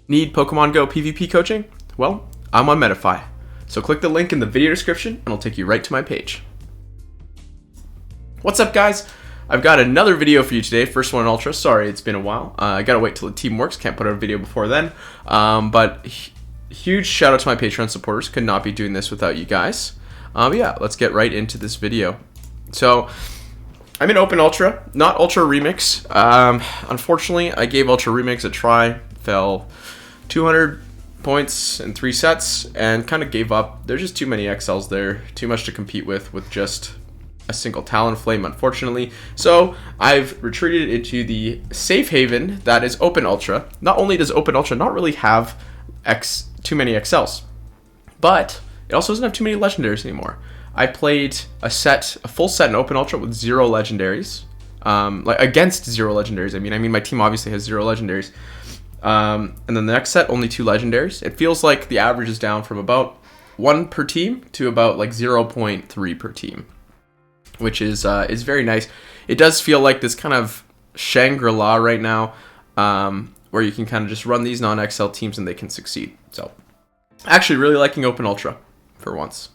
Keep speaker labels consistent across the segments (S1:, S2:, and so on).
S1: Need Pokemon Go PvP coaching? Well, I'm on Metafy. So click the link in the video description and it'll take you right to my page. What's up, guys? I've got another video for you today. First one in Ultra. Sorry, it's been a while. I gotta wait till the team works. Can't put out a video before then. But huge shout out to my Patreon supporters. Could not be doing this without you guys. Yeah, let's get right into this video. So, I'm in Open Ultra, not Ultra Remix. Unfortunately, I gave Ultra Remix a try. Fell 200 points in 3 sets and kind of gave up. There's just too many XLs there. Too much to compete with just a single Talonflame, unfortunately. So I've retreated into the safe haven that is Open Ultra. Not only does Open Ultra not really have too many XLs, but it also doesn't have too many legendaries anymore. I played a full set in Open Ultra with 0 legendaries. Like against 0 legendaries. I mean my team obviously has 0 legendaries. And then the next set, only 2 legendaries. It feels like the average is down from about 1 per team to about like 0.3 per team, which is very nice. It does feel like this kind of Shangri-La right now, where you can kind of just run these non-XL teams and they can succeed. So, actually really liking Open Ultra for once.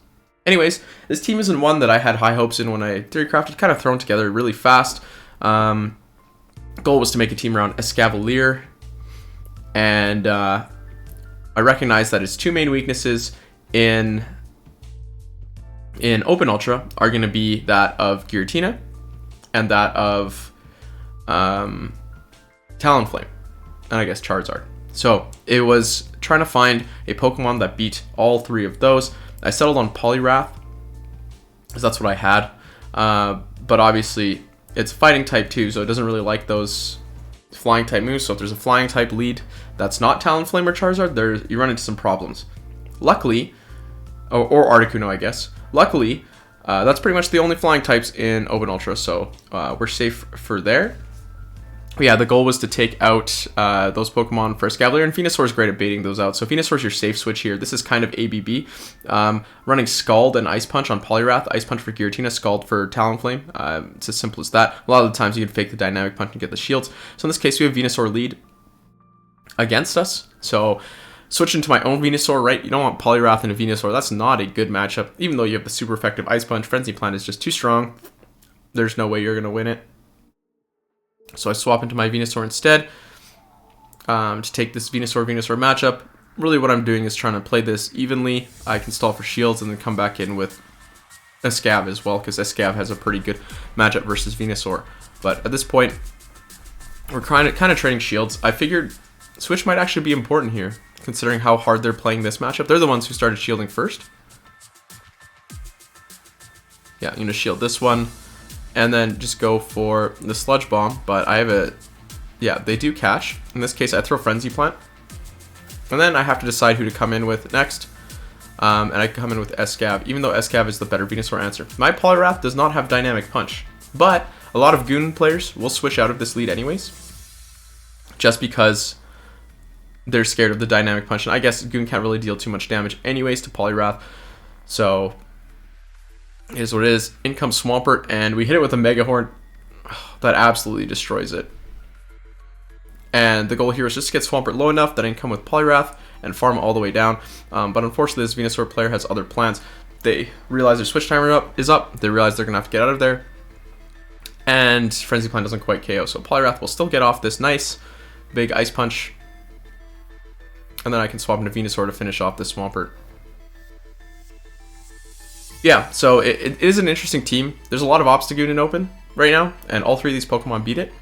S1: Anyways, this team isn't one that I had high hopes in when I theory crafted, kind of thrown together really fast. Goal was to make a team around Escavalier, and I recognize that its 2 main weaknesses in Open Ultra are going to be that of Giratina and that of Talonflame, and I guess Charizard. So it was trying to find a Pokemon that beat all 3 of those. I settled on Poliwrath, because that's what I had, but obviously it's fighting type too, so it doesn't really like those flying type moves. So if there's a flying type lead that's not Talonflame or Charizard, you run into some problems. Luckily, or Articuno, I guess. Luckily, that's pretty much the only flying types in Open Ultra, so we're safe for there. But yeah, the goal was to take out those Pokemon for Escavalier, and Venusaur is great at baiting those out. So Venusaur is your safe switch here. This is kind of ABB. Running Scald and Ice Punch on Poliwrath, Ice Punch for Giratina, Scald for Talonflame. It's as simple as that. A lot of the times you can fake the Dynamic Punch and get the shields. So in this case, we have Venusaur lead against us. So switching to my own Venusaur, right? You don't want Poliwrath and a Venusaur. That's not a good matchup. Even though you have the super effective Ice Punch, Frenzy Plant is just too strong. There's no way you're going to win it. So I swap into my Venusaur instead to take this Venusaur matchup. Really what I'm doing is trying to play this evenly. I can stall for shields and then come back in with Escav as well, because Escav has a pretty good matchup versus Venusaur. But at this point, we're kind of trading shields. I figured Switch might actually be important here, considering how hard they're playing this matchup. They're the ones who started shielding first. Yeah, I'm going to shield this one. And then just go for the Sludge Bomb, but I have yeah, they do catch. In this case, I throw Frenzy Plant. And then I have to decide who to come in with next. And I come in with Escav, even though Escav is the better Venusaur answer. My Poliwrath does not have Dynamic Punch, but a lot of Goon players will switch out of this lead anyways, just because they're scared of the Dynamic Punch. And I guess Goon can't really deal too much damage anyways to Poliwrath, so it is what it is. In comes Swampert, and we hit it with a Mega Horn. That absolutely destroys it. And the goal here is just to get Swampert low enough that I can come with Poliwrath and farm all the way down. But unfortunately, this Venusaur player has other plans. They realize their switch timer is up. They realize they're going to have to get out of there. And Frenzy Plant doesn't quite KO. So Poliwrath will still get off this nice big Ice Punch. And then I can swap into Venusaur to finish off this Swampert. Yeah, so it is an interesting team. There's a lot of Obstagoon in Open right now, and all 3 of these Pokemon beat it.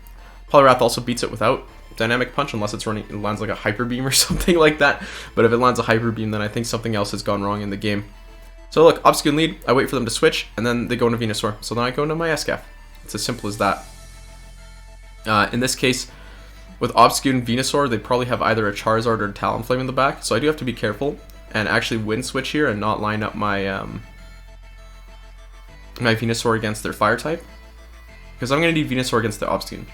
S1: Poliwrath also beats it without Dynamic Punch, unless it lands like a Hyper Beam or something like that. But if it lands a Hyper Beam, then I think something else has gone wrong in the game. So look, Obstagoon lead, I wait for them to switch, and then they go into Venusaur. So then I go into my Escav. It's as simple as that. In this case, with Obstagoon and Venusaur, they probably have either a Charizard or a Talonflame in the back. So I do have to be careful and actually win switch here and not line up my my Venusaur against their Fire type, because I'm going to need Venusaur against the Obstagoon.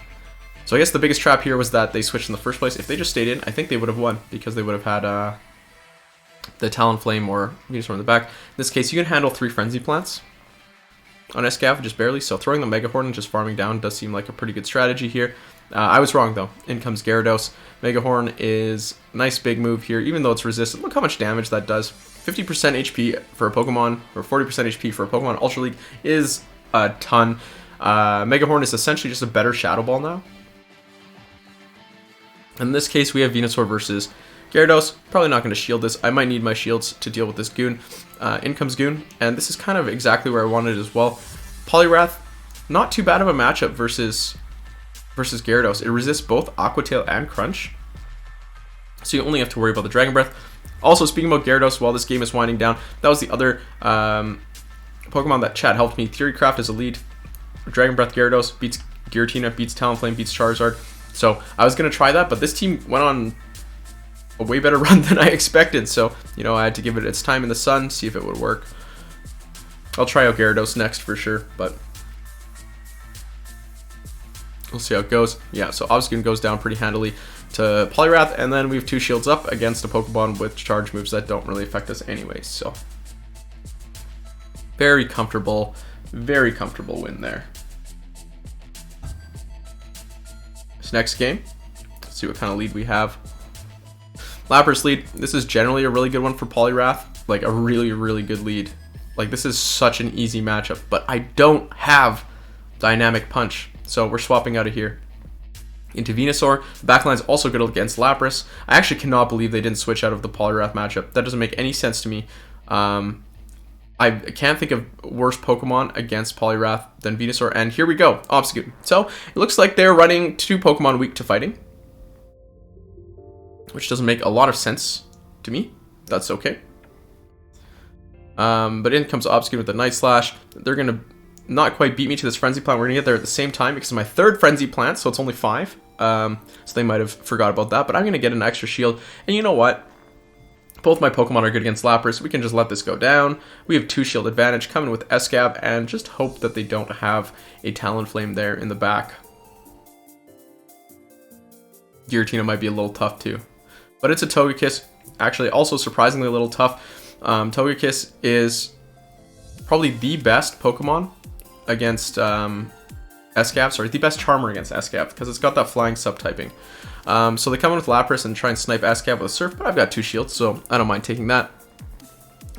S1: So I guess the biggest trap here was that they switched in the first place. If they just stayed in, I think they would have won, because they would have had the Talonflame or Venusaur in the back. In this case, you can handle 3 Frenzy Plants on Escav, just barely, so throwing the Mega Horn and just farming down does seem like a pretty good strategy here. I was wrong though. In comes Gyarados. Mega Horn is a nice big move here, even though it's resistant. Look how much damage that does. 50% HP for a Pokemon, or 40% HP for a Pokemon Ultra League is a ton. Mega Horn is essentially just a better Shadow Ball now. In this case, we have Venusaur versus Gyarados. Probably not going to shield this. I might need my shields to deal with this Goon. In comes Goon, and this is kind of exactly where I wanted as well. Poliwrath, not too bad of a matchup versus Gyarados. It resists both Aqua Tail and Crunch, so you only have to worry about the Dragon Breath. Also, speaking about Gyarados, while this game is winding down, that was the other Pokemon that chat helped me. Theory Craft is a lead. Dragon Breath Gyarados beats Giratina, beats Talonflame, beats Charizard. So I was going to try that, but this team went on a way better run than I expected. So, you know, I had to give it its time in the sun, see if it would work. I'll try out Gyarados next for sure, but we'll see how it goes. Yeah, so Obstagoon goes down pretty handily to Poliwrath, and then we have 2 shields up against a Pokemon with charge moves that don't really affect us anyways. So very comfortable win there. This next game, let's see what kind of lead we have. Lapras lead. This is generally a really good one for Poliwrath, like a really good lead. Like, this is such an easy matchup, but I don't have Dynamic Punch, so we're swapping out of here into Venusaur. The backline's also good against Lapras. I actually cannot believe they didn't switch out of the Poliwrath matchup. That doesn't make any sense to me. I can't think of worse Pokemon against Poliwrath than Venusaur, and here we go, Obstagoon. So it looks like they're running 2 Pokemon weak to fighting, which doesn't make a lot of sense to me. That's okay. But in comes Obstagoon with a Night Slash. They're going to not quite beat me to this Frenzy Plant. We're going to get there at the same time because it's my 3rd Frenzy Plant, so it's only 5. So they might have forgot about that, but I'm going to get an extra shield. And you know what? Both my Pokemon are good against Lapras. We can just let this go down. We have 2 shield advantage coming with SCALD, and just hope that they don't have a Talonflame there in the back. Giratina might be a little tough too, but it's a Togekiss. Actually, also surprisingly a little tough. Togekiss is probably the best Pokemon against SCALD. Sorry, the best Charmer against SCALD because it's got that flying subtyping. So they come in with Lapras and try and snipe SCALD with a Surf, but I've got 2 shields, so I don't mind taking that.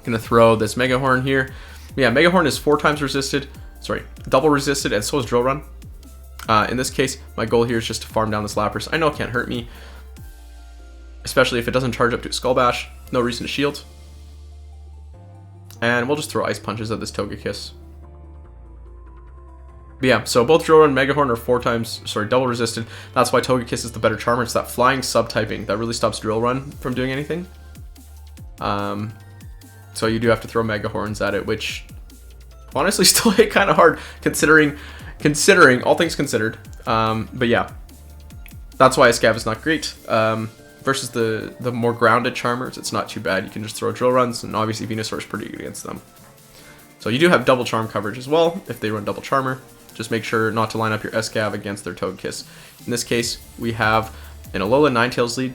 S1: Gonna throw this Mega Horn here. Yeah, Mega Horn is 4 times resisted. Sorry, double resisted, and so is Drill Run. In this case, my goal here is just to farm down this Lapras. I know it can't hurt me, especially if it doesn't charge up to a Skull Bash. No reason to shield. And we'll just throw Ice Punches at this Togekiss. But yeah, so both Drill Run and Mega Horn are 4 times, sorry, double resisted. That's why Togekiss is the better Charmer. It's that flying subtyping that really stops Drill Run from doing anything. So you do have to throw Mega Horns at it, which honestly still hit kind of hard considering all things considered. But yeah, that's why SCALD is not great. Versus the more grounded Charmers, it's not too bad. You can just throw Drill Runs, and obviously Venusaur is pretty good against them. So you do have double Charm coverage as well if they run double Charmer. Just make sure not to line up your SCALD against their Togekiss. In this case, we have an Alolan Ninetales lead.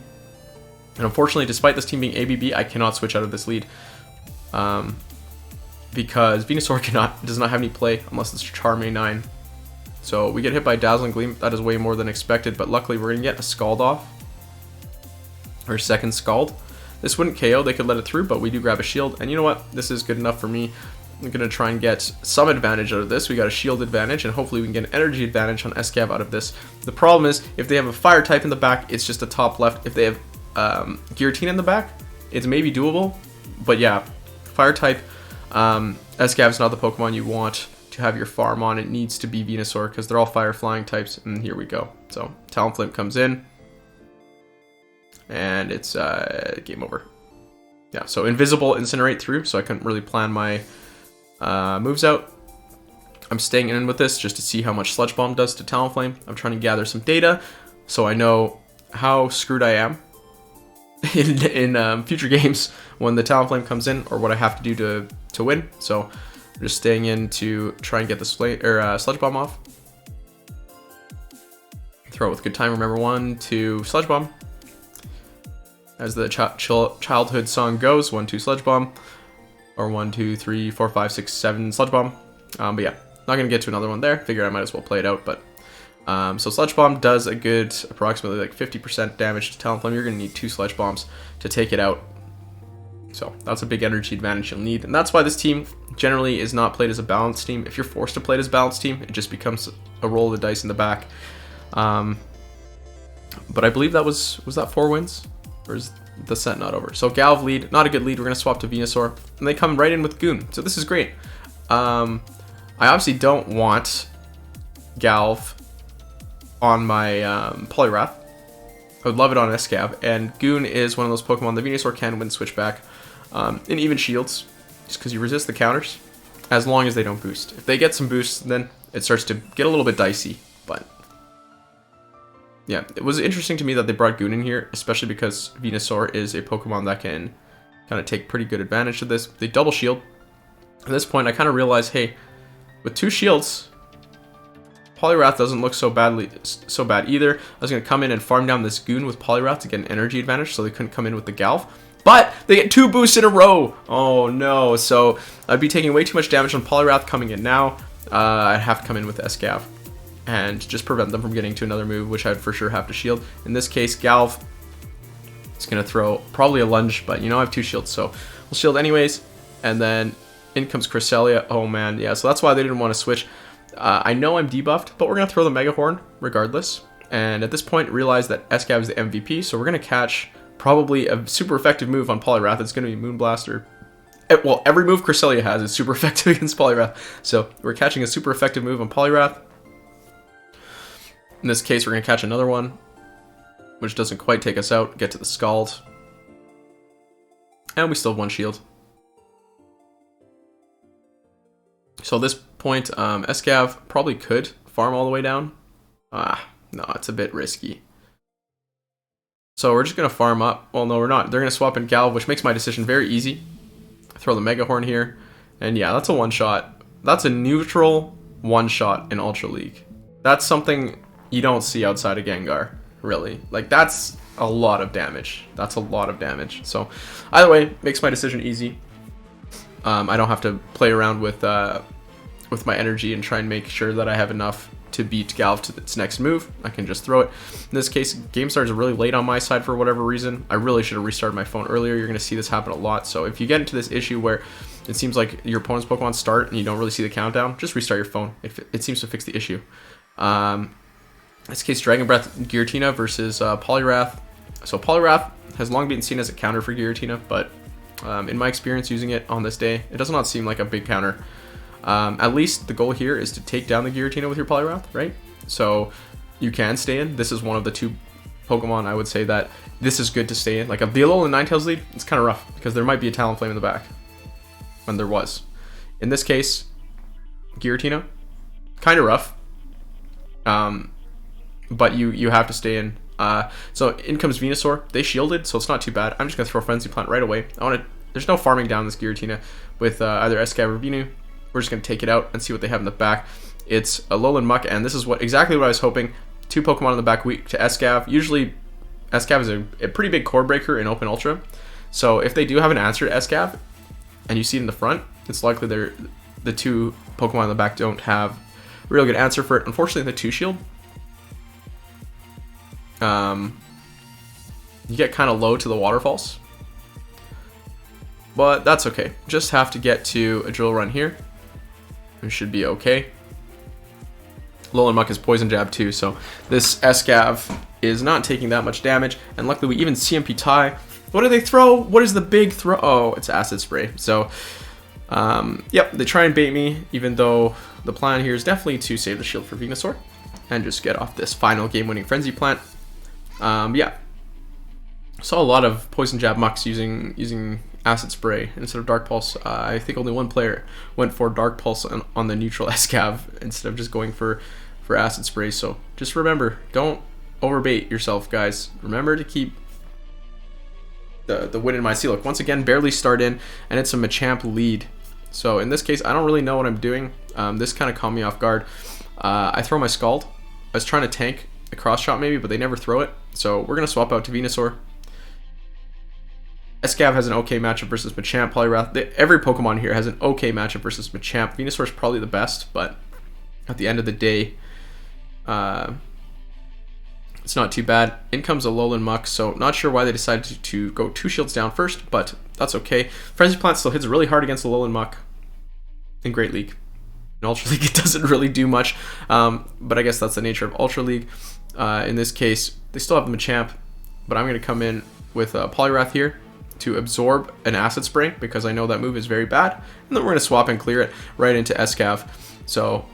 S1: And unfortunately, despite this team being ABB, I cannot switch out of this lead. Because Venusaur does not have any play unless it's Charm A9. So we get hit by Dazzling Gleam. That is way more than expected, but luckily we're going to get a Scald off. Or second Scald. This wouldn't KO, they could let it through, but we do grab a shield. And you know what? This is good enough for me. I'm going to try and get some advantage out of this. We got a shield advantage, and hopefully we can get an energy advantage on SCALD out of this. The problem is, if they have a fire type in the back, it's just a top left. If they have Giratina in the back, it's maybe doable. But yeah, fire type, SCALD is not the Pokemon you want to have your farm on. It needs to be Venusaur because they're all fire flying types, and here we go. So Talonflame comes in, and it's game over. Yeah, so Invisible Incinerate through, so I couldn't really plan my moves out. I'm staying in with this just to see how much Sludge Bomb does to Talonflame. I'm trying to gather some data so I know how screwed I am in future games when the Talonflame comes in, or what I have to do to win. So I'm just staying in to try and get the Sludge Bomb off. Throw it with good time. Remember, 1, 2, Sludge Bomb. As the childhood song goes, 1, 2, Sludge Bomb. Or 1, 2, 3, 4, 5, 6, 7 Sludge Bomb. But yeah, not going to get to another one there. Figured I might as well play it out, but So Sludge Bomb does a good approximately like 50% damage to Talonflame. You're going to need 2 Sludge Bombs to take it out. So that's a big energy advantage you'll need. And that's why this team generally is not played as a balanced team. If you're forced to play it as a balanced team, it just becomes a roll of the dice in the back. But I believe that was that 4 wins? Or is the set not over? So Galv lead, not a good lead. We're going to swap to Venusaur. And they come right in with Goon. So this is great. I obviously don't want Galv on my Poliwrath. I would love it on SCAV. And Goon is one of those Pokemon the Venusaur can win switchback in even shields, just because you resist the counters, as long as they don't boost. If they get some boosts, then it starts to get a little bit dicey. But yeah, it was interesting to me that they brought Goon in here, especially because Venusaur is a Pokemon that can kind of take pretty good advantage of this. They double shield. At this point, I kind of realized, hey, with 2 shields, Poliwrath doesn't look so bad either. I was going to come in and farm down this Goon with Poliwrath to get an energy advantage, so they couldn't come in with the Galv. But they get 2 boosts in a row. Oh no, so I'd be taking way too much damage on Poliwrath coming in now. I'd have to come in with SCAV and just prevent them from getting to another move, which I'd for sure have to shield. In this case, Galv is going to throw probably a lunge, but you know I have 2 shields, so we'll shield anyways. And then in comes Cresselia. Oh man, yeah, so that's why they didn't want to switch. I know I'm debuffed, but we're going to throw the Mega Horn regardless. And at this point, realize that SCAV is the MVP, so we're going to catch probably a super effective move on Poliwrath. It's going to be Moonblaster. Well, every move Cresselia has is super effective against Poliwrath. So we're catching a super effective move on Poliwrath. In this case, we're going to catch another one, which doesn't quite take us out. Get to the Scald. And we still have 1 shield. So at this point, SCAV probably could farm all the way down. No, it's a bit risky. So we're just going to farm up. Well, no, we're not. They're going to swap in Galv, which makes my decision very easy. Throw the Mega Horn here. And yeah, that's a one-shot. That's a neutral one-shot in Ultra League. That's something you don't see outside of Gengar, really. Like, that's a lot of damage. That's a lot of damage. So either way, makes my decision easy. I don't have to play around with my energy and try and make sure that I have enough to beat Galv to its next move. I can just throw it. In this case, game starts really late on my side for whatever reason. I really should have restarted my phone earlier. You're going to see this happen a lot. So if you get into this issue where it seems like your opponent's Pokemon start and you don't really see the countdown, just restart your phone. It seems to fix the issue. In this case, Dragon Breath Giratina versus Poliwrath. So Poliwrath has long been seen as a counter for Giratina, but in my experience using it on this day, it does not seem like a big counter. At least the goal here is to take down the Giratina with your Poliwrath, right? So you can stay in. This is one of the 2 Pokemon I would say that this is good to stay in. Like the Alolan Ninetales lead, it's kind of rough because there might be a Talonflame in the back. When there was. In this case, Giratina, kind of rough. But you have to stay in. So in comes Venusaur. They shielded, so it's not too bad. I'm just going to throw Frenzy Plant right away. There's no farming down this Giratina with either SCAV or Venu. We're just going to take it out and see what they have in the back. It's Alolan Muck, and this is exactly what I was hoping. 2 Pokemon in the back weak to SCAV. Usually, SCAV is a pretty big core breaker in Open Ultra. So if they do have an answer to SCAV, and you see it in the front, it's likely the 2 Pokemon in the back don't have a real good answer for it. Unfortunately, the 2 shield, you get kind of low to the waterfalls. But that's okay. Just have to get to a drill run here. It should be okay. Alolan Muck is Poison Jab too, so this SCAV is not taking that much damage. And luckily we even CMP tie. What do they throw? What is the big throw? Oh, it's Acid Spray. So, yep, they try and bait me, even though the plan here is definitely to save the shield for Venusaur and just get off this final game-winning Frenzy Plant. Yeah. Saw a lot of Poison Jab Mucks using Acid Spray instead of Dark Pulse. I think only one player went for Dark Pulse on the neutral SCAV instead of just going for Acid Spray. So just remember, don't overbait yourself, guys. Remember to keep the win in my sea. Look, once again, barely start in, and it's a Machamp lead. So in this case, I don't really know what I'm doing. This kind of caught me off guard. I throw my Scald. I was trying to tank a cross shot maybe, but they never throw it. So we're going to swap out to Venusaur. SCAV has an okay matchup versus Machamp. Poliwrath, every Pokemon here has an okay matchup versus Machamp. Venusaur is probably the best, but at the end of the day, It's not too bad. In comes Alolan Muck, so not sure why they decided to go 2 shields down first, but that's okay. Frenzy Plant still hits really hard against Alolan Muck in Great League. In Ultra League, it doesn't really do much, but I guess that's the nature of Ultra League. In this case, they still have the Machamp, but I'm going to come in with Poliwrath here to absorb an Acid Spray, because I know that move is very bad, and then we're going to swap and clear it right into SCAV. So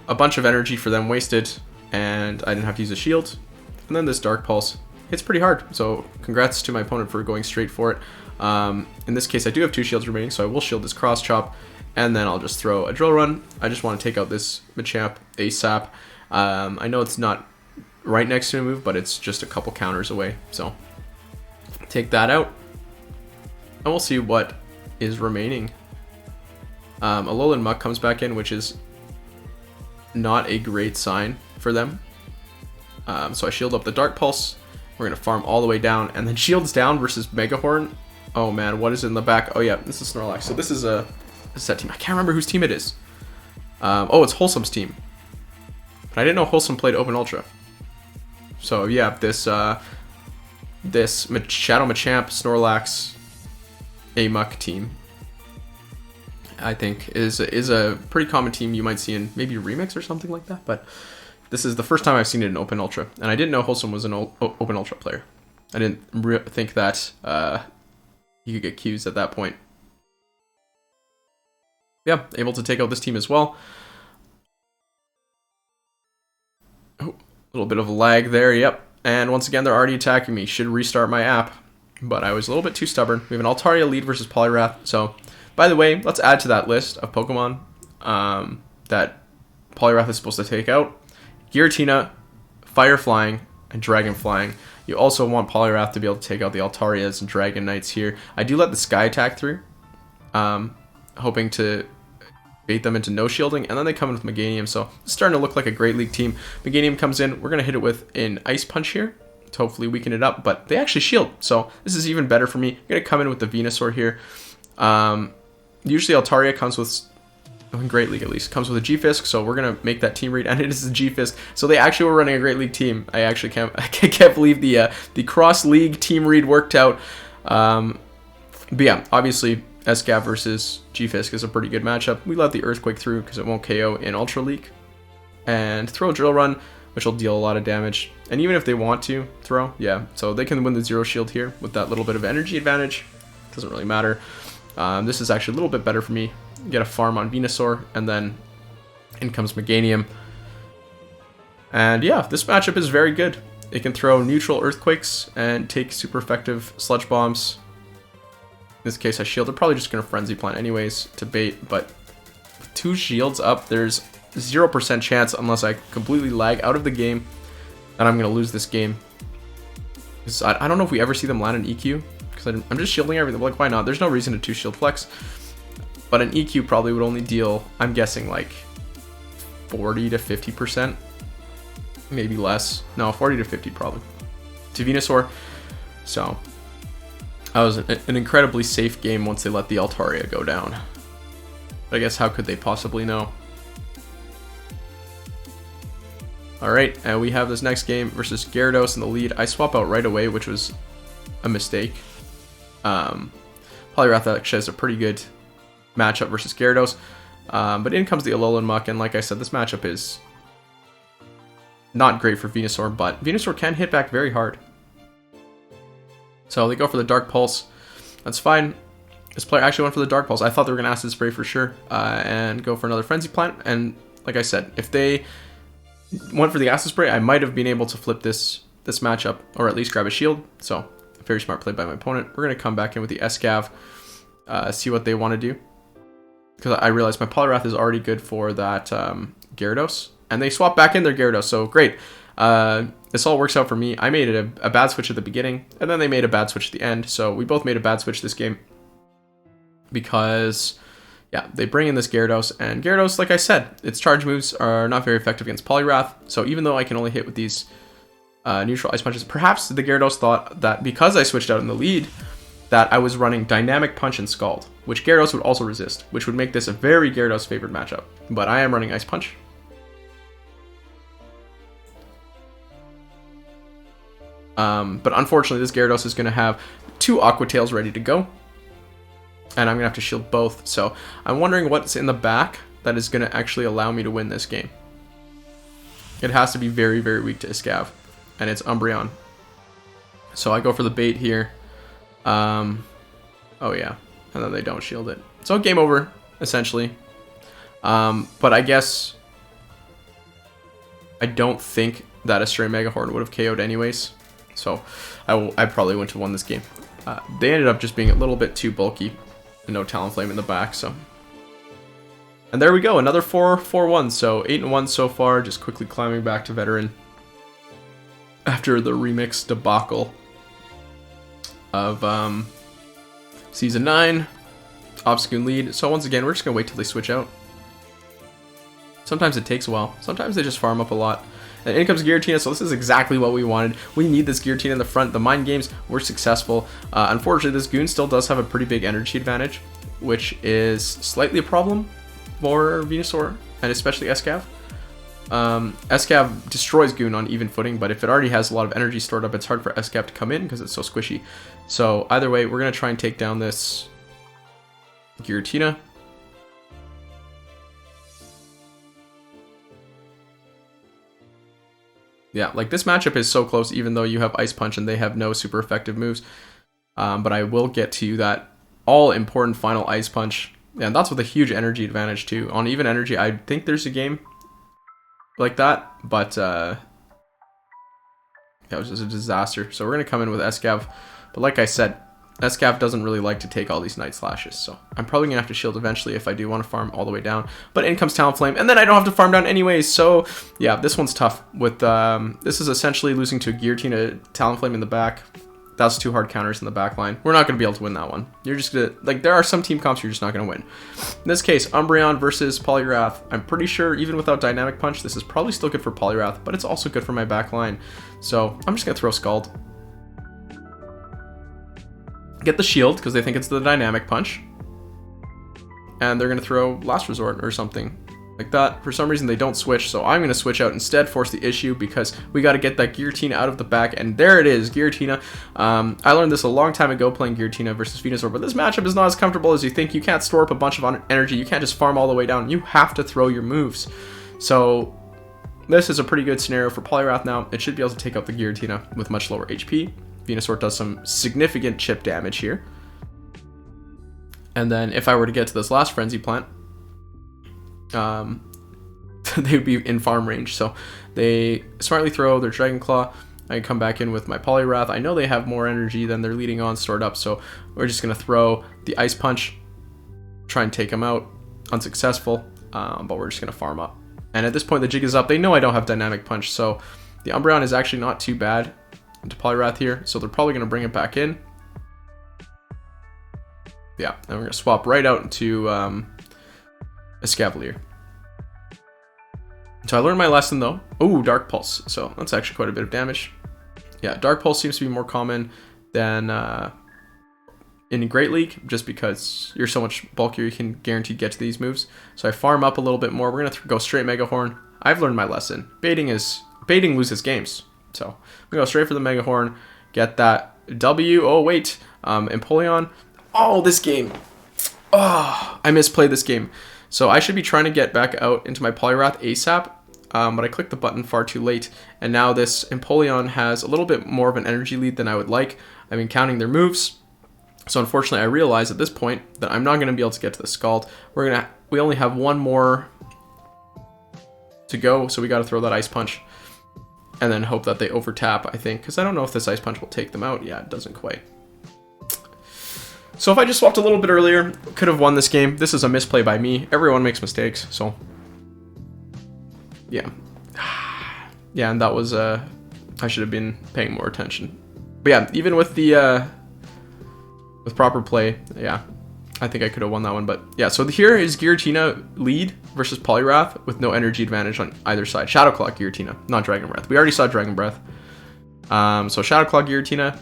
S1: a bunch of energy for them wasted, and I didn't have to use a shield. And then this Dark Pulse hits pretty hard, so congrats to my opponent for going straight for it. In this case, I do have 2 shields remaining, so I will shield this Cross Chop, and then I'll just throw a Drill Run. I just want to take out this Machamp ASAP. I know it's not right next to a move, but it's just a couple counters away, so take that out, and we'll see what is remaining. Alolan Muck comes back in, which is not a great sign for them. So I shield up the Dark Pulse. We're going to farm all the way down, and then shields down versus Megahorn. Oh man, what is in the back? Oh yeah, this is Snorlax. So this is that team. I can't remember whose team it is. Oh, it's Wholesome's team. But I didn't know Wholesome played Open Ultra. So yeah, this Shadow Machamp, Snorlax, Muck team, I think is a pretty common team you might see in maybe Remix or something like that. But this is the first time I've seen it in Open Ultra, and I didn't know Wholesome was an Open Ultra player. I didn't think that he could get Qs at that point. Yeah, able to take out this team as well. Oh, a little bit of a lag there, yep. And once again, they're already attacking me. Should restart my app, but I was a little bit too stubborn. We have an Altaria lead versus Poliwrath. So, by the way, let's add to that list of Pokemon that Poliwrath is supposed to take out. Giratina, Fire Flying, and Dragon Flying. You also want Poliwrath to be able to take out the Altarias and Dragon Knights here. I do let the Sky attack through, hoping to bait them into no shielding, and then they come in with Meganium, so it's starting to look like a Great League team. Meganium comes in, we're going to hit it with an Ice Punch here to hopefully weaken it up, but they actually shield, so this is even better for me. I'm going to come in with the Venusaur here. Usually Altaria comes with, in Great League at least, comes with a G-Fisk, so we're going to make that team read, and it is a G-Fisk. So they actually were running a Great League team. I actually can't believe the cross-league team read worked out. But yeah, obviously, SCAV versus G-Fisk is a pretty good matchup. We let the Earthquake through because it won't KO in Ultra League. And throw a Drill Run, which will deal a lot of damage. And even if they want to throw, yeah, so they can win the Zero Shield here with that little bit of energy advantage. Doesn't really matter. This is actually a little bit better for me. Get a farm on Venusaur, and then in comes Meganium. And yeah, this matchup is very good. It can throw neutral Earthquakes and take super effective Sludge Bombs. In this case, I shield. They're probably just going to Frenzy Plant anyways to bait, but with 2 shields up, there's 0% chance, unless I completely lag out of the game, that I'm going to lose this game. I don't know if we ever see them land an EQ, because I'm just shielding everything. Like, why not? There's no reason to 2-shield flex. But an EQ probably would only deal, I'm guessing, like 40 to 50%. Maybe less. No, 40 to 50 probably. To Venusaur. So, that was an incredibly safe game once they let the Altaria go down. But I guess how could they possibly know? Alright, and we have this next game versus Gyarados in the lead. I swap out right away, which was a mistake. Poliwrath actually has a pretty good matchup versus Gyarados, but in comes the Alolan Muck, and like I said, this matchup is not great for Venusaur, but Venusaur can hit back very hard. So they go for the Dark Pulse. That's fine. This player actually went for the Dark Pulse. I thought they were going to Acid Spray for sure, and go for another Frenzy Plant, and like I said, if they went for the Acid Spray, I might have been able to flip this matchup, or at least grab a shield, so very smart play by my opponent. We're going to come back in with the SCAV, see what they want to do. Because I realized my Poliwrath is already good for that Gyarados. And they swap back in their Gyarados, so great. This all works out for me. I made it a bad switch at the beginning, and then they made a bad switch at the end. So we both made a bad switch this game. Because, yeah, they bring in this Gyarados. And Gyarados, like I said, its charge moves are not very effective against Poliwrath. So even though I can only hit with these neutral Ice Punches, perhaps the Gyarados thought that because I switched out in the lead, that I was running Dynamic Punch and Scald, which Gyarados would also resist, which would make this a very Gyarados favored matchup. But I am running Ice Punch. But unfortunately, this Gyarados is going to have 2 Aqua Tails ready to go. And I'm going to have to shield both. So I'm wondering what's in the back that is going to actually allow me to win this game. It has to be very, very weak to Escav. And it's Umbreon. So I go for the bait here. Oh yeah. And then they don't shield it. So game over, essentially. But I guess I don't think that a Stray Mega Horn would have KO'd anyways. So I probably wouldn't have won this game. They ended up just being a little bit too bulky. And no Talonflame in the back, so. And there we go, another 4-1. So 8-1 so far, just quickly climbing back to Veteran. After the remix debacle of Season 9. Obstagoon lead. So once again, we're just going to wait till they switch out. Sometimes it takes a while. Sometimes they just farm up a lot. And in comes Giratina, so this is exactly what we wanted. We need this Giratina in the front. The mind games were successful. Unfortunately, this Goon still does have a pretty big energy advantage, which is slightly a problem for Venusaur, and especially Escav. Escav destroys Goon on even footing, but if it already has a lot of energy stored up, it's hard for Escav to come in because it's so squishy. So either way, we're going to try and take down this Giratina. Yeah, like this matchup is so close, even though you have Ice Punch and they have no super effective moves. But I will get to that all-important final Ice Punch. And that's with a huge energy advantage, too. On even energy, I think there's a game like that. But that was just a disaster. So we're going to come in with Escav. But like I said, Escav doesn't really like to take all these Night Slashes. So I'm probably going to have to shield eventually if I do want to farm all the way down. But in comes Talonflame, and then I don't have to farm down anyways. So yeah, this one's tough. With this is essentially losing to Giratina Talonflame in the back. That's 2 hard counters in the back line. We're not going to be able to win that one. You're just going to, like, there are some team comps you're just not going to win. In this case, Umbreon versus Poliwrath. I'm pretty sure even without Dynamic Punch, this is probably still good for Poliwrath, but it's also good for my back line. So I'm just going to throw Scald. Get the shield, because they think it's the Dynamic Punch. And they're going to throw Last Resort or something like that. For some reason, they don't switch, so I'm going to switch out instead, force the issue, because we got to get that Giratina out of the back. And there it is, Giratina. I learned this a long time ago playing Giratina versus Venusaur, but this matchup is not as comfortable as you think. You can't store up a bunch of energy. You can't just farm all the way down. You have to throw your moves. So this is a pretty good scenario for Poliwrath now. It should be able to take out the Giratina with much lower HP. Venusaur does some significant chip damage here. And then if I were to get to this last Frenzy Plant, they would be in farm range. So they smartly throw their Dragon Claw. I can come back in with my Poliwrath. I know they have more energy than they're leading on stored up, so we're just going to throw the Ice Punch, try and take them out. Unsuccessful, but we're just going to farm up. And at this point, the jig is up. They know I don't have Dynamic Punch, so the Umbreon is actually not too bad into Poliwrath here, so they're probably going to bring it back in. Yeah, and we're going to swap right out into Escavalier. So I learned my lesson though. Oh, Dark Pulse. So that's actually quite a bit of damage. Yeah, Dark Pulse seems to be more common than in Great League, just because you're so much bulkier, you can guaranteed get to these moves. So I farm up a little bit more. We're going to go straight Mega Horn. I've learned my lesson. Baiting loses games. So I'm going to go straight for the Mega Horn, get that W. Oh, wait. Empoleon. Oh, this game. Oh, I misplayed this game. So I should be trying to get back out into my Poliwrath ASAP, but I clicked the button far too late, and now this Empoleon has a little bit more of an energy lead than I would like. I've been counting their moves, so unfortunately I realize at this point that I'm not going to be able to get to the Scald. We only have one more to go, so we got to throw that Ice Punch, and then hope that they overtap, I think, because I don't know if this Ice Punch will take them out. Yeah, it doesn't quite. So if I just swapped a little bit earlier, could have won this game. This is a misplay by me. Everyone makes mistakes, so yeah. Yeah, and that was, I should have been paying more attention. But yeah, even with the, with proper play, yeah, I think I could have won that one. But yeah, so here is Giratina lead versus Poliwrath with no energy advantage on either side. Shadow Claw Giratina, not Dragon Breath. We already saw Dragon Breath. So Shadow Claw Giratina.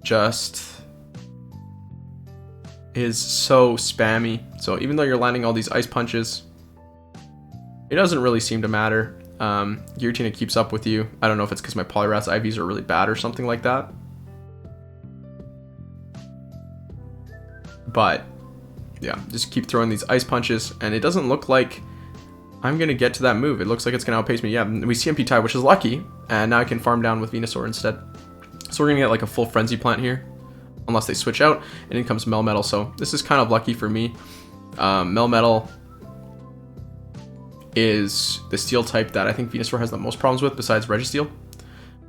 S1: Just is so spammy. So even though you're landing all these Ice Punches, it doesn't really seem to matter. Giratina keeps up with you. I don't know if it's because my Poliwrath's IVs are really bad or something like that. But yeah, just keep throwing these ice punches, and it doesn't look like I'm gonna get to that move. It looks like it's gonna outpace me. Yeah, we CMP tie, which is lucky, and now I can farm down with Venusaur instead. So we're gonna get like a full Frenzy Plant here, unless they switch out, and in comes Melmetal. So this is kind of lucky for me. Melmetal is the steel type that I think Venusaur has the most problems with besides Registeel.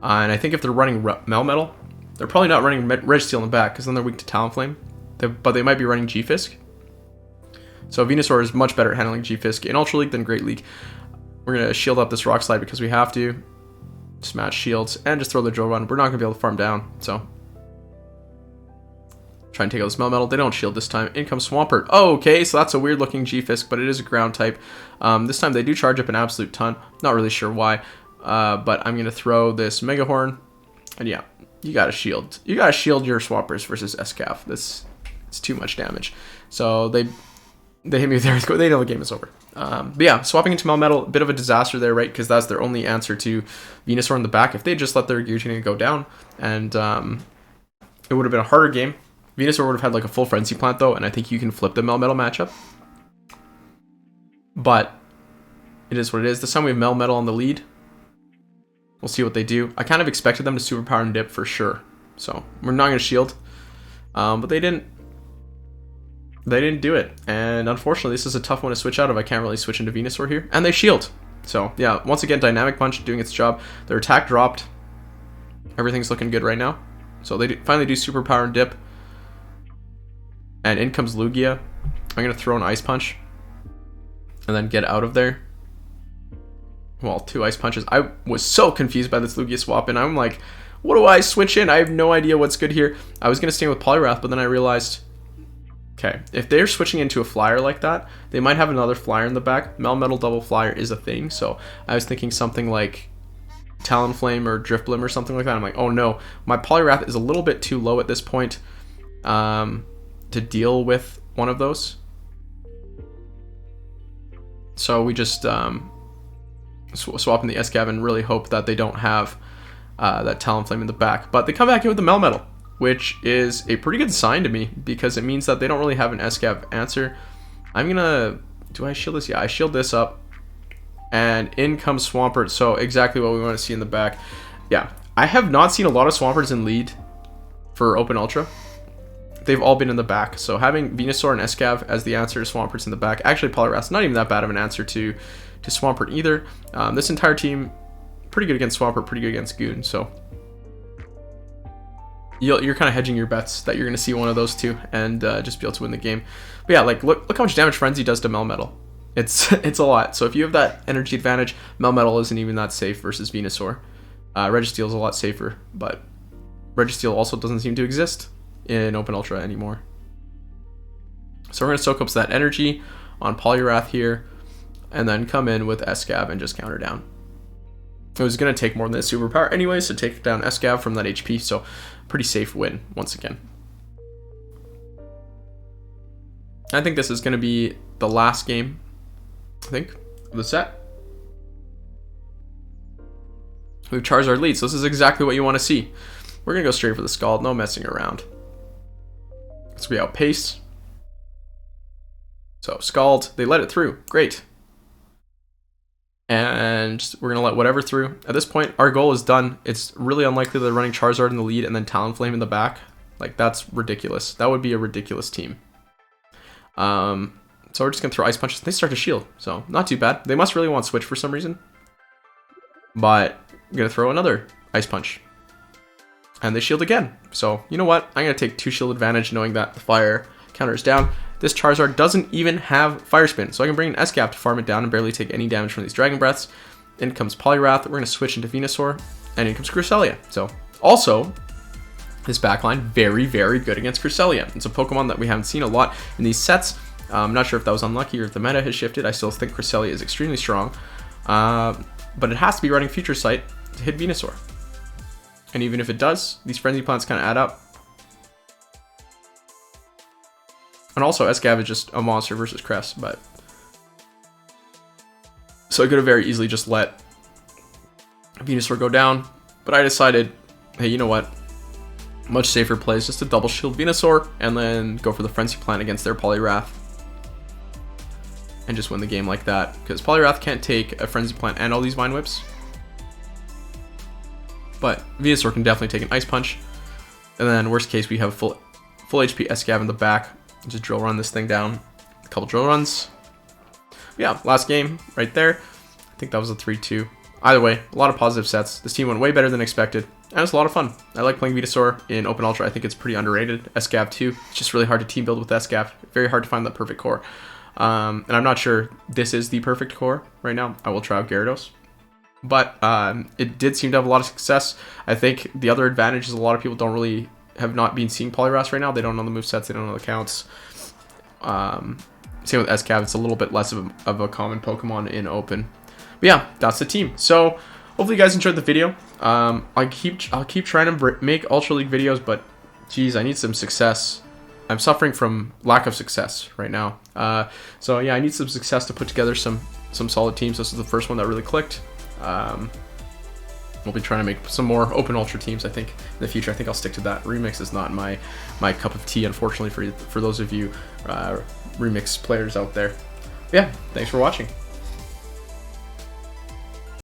S1: And I think if they're running Melmetal, they're probably not running Registeel in the back, because then they're weak to Talonflame. But they might be running G-Fisk. So Venusaur is much better at handling G-Fisk in Ultra League than Great League. We're going to shield up this Rock Slide because we have to. Smash shields and just throw the Drill Run. We're not going to be able to farm down, so try and take out this Melmetal. They don't shield this time. In comes Swampert. Oh, okay, so that's a weird looking G-Fisk, but it is a ground type. This time they do charge up an absolute ton. Not really sure why, but I'm going to throw this Mega Horn. And yeah, you got to shield. You got to shield your Swampers versus SCAF. It's too much damage. So they hit me with their Earthquake. They know the game is over. But yeah, swapping into Melmetal, a bit of a disaster there, right? Because that's their only answer to Venusaur in the back. If they just let their Giratina go down, and it would have been a harder game. Venusaur would have had like a full Frenzy Plant though, and I think you can flip the Melmetal matchup. But it is what it is. This time we have Melmetal on the lead. We'll see what they do. I kind of expected them to Superpower and dip for sure. So we're not going to shield. But they didn't do it, and unfortunately this is a tough one to switch out of. I can't really switch into Venusaur here, and they shield. So yeah, once again, Dynamic Punch doing its job. Their attack dropped. Everything's looking good right now. So they finally do Superpower and dip, and in comes Lugia. I'm gonna throw an Ice Punch and then get out of there. Well, 2 Ice Punches. I was so confused by this Lugia swap, and I'm like, what do I switch in? I have no idea what's good here. I was gonna stay with Poliwrath, but then I realized, okay, if they're switching into a flyer like that, they might have another flyer in the back. Melmetal double flyer is a thing, so I was thinking something like Talonflame or Drifblim or something like that. I'm like, oh no, my Poliwrath is a little bit too low at this point to deal with one of those. So we just swap in the SCAV and really hope that they don't have that Talonflame in the back. But they come back in with the Melmetal, which is a pretty good sign to me because it means that they don't really have an SCAV answer. I'm gonna, do I shield this? Yeah, I shield this up, and in comes Swampert. So exactly what we want to see in the back. Yeah, I have not seen a lot of Swamperts in lead for Open Ultra. They've all been in the back. So having Venusaur and SCAV as the answer to Swamperts in the back. Actually, Poliwrath's not even that bad of an answer to Swampert either. This entire team, pretty good against Swampert, pretty good against Goon. So you're kind of hedging your bets that you're going to see one of those two and just be able to win the game. But yeah, like look how much damage Frenzy does to Melmetal. It's a lot. So if you have that energy advantage, Melmetal isn't even that safe versus Venusaur. Registeel is a lot safer, but Registeel also doesn't seem to exist in Open Ultra anymore. So we're going to soak up that energy on Poliwrath here, and then come in with SCAV and just counter down. It was going to take more than a superpower anyways to take down SCAV from that HP, so pretty safe win once again. I think this is going to be the last game, I think, of the set. We've Charizard lead, so this is exactly what you want to see. We're going to go straight for the Scald, no messing around. So we outpace. So Scald, they let it through, great. And we're going to let whatever through. At this point, our goal is done. It's really unlikely they're running Charizard in the lead and then Talonflame in the back. Like, that's ridiculous. That would be a ridiculous team. So we're just going to throw Ice Punches. They start to shield, so not too bad. They must really want Switch for some reason. But I'm going to throw another Ice Punch. And they shield again. So, you know what? I'm going to take 2 shield advantage knowing that the fire counter is down. This Charizard doesn't even have Fire Spin, so I can bring an SCAV to farm it down and barely take any damage from these Dragon Breaths. In comes Poliwrath. We're going to switch into Venusaur, and in comes Cresselia. So, also, this backline, very, very good against Cresselia. It's a Pokemon that we haven't seen a lot in these sets. I'm not sure if that was unlucky or if the meta has shifted. I still think Cresselia is extremely strong, but it has to be running Future Sight to hit Venusaur. And even if it does, these Frenzy Plants kind of add up. And also, SCAV is just a monster versus Crest, but... So I could have very easily just let Venusaur go down, but I decided, hey, you know what? Much safer play is just to double shield Venusaur and then go for the Frenzy Plant against their Poliwrath and just win the game like that, because Poliwrath can't take a Frenzy Plant and all these Vine Whips, but Venusaur can definitely take an Ice Punch, and then worst case we have a full HP Scav in the back. Just drill run this thing down, a couple drill runs. Yeah, last game right there. I think that was a 3-2. Either way, a lot of positive sets. This team went way better than expected, and it's a lot of fun. I like playing Venusaur in Open Ultra. I think it's pretty underrated. SCAV too. It's just really hard to team build with SCAV. Very hard to find that perfect core. And I'm not sure this is the perfect core right now. I will try out Gyarados. But it did seem to have a lot of success. I think the other advantage is a lot of people have not been seeing Poliwraths right now. They don't know the movesets, they don't know the counts. Same with SCAV, it's a little bit less of a common Pokemon in Open. But yeah, that's the team. So hopefully you guys enjoyed the video. I'll keep trying to make Ultra League videos, but geez, I need some success. I'm suffering from lack of success right now. So yeah, I need some success to put together some solid teams. This is the first one that really clicked. We'll be trying to make some more Open Ultra teams, I think, in the future. I think I'll stick to that. Remix is not my cup of tea, unfortunately, for those of you Remix players out there. Yeah, thanks for watching.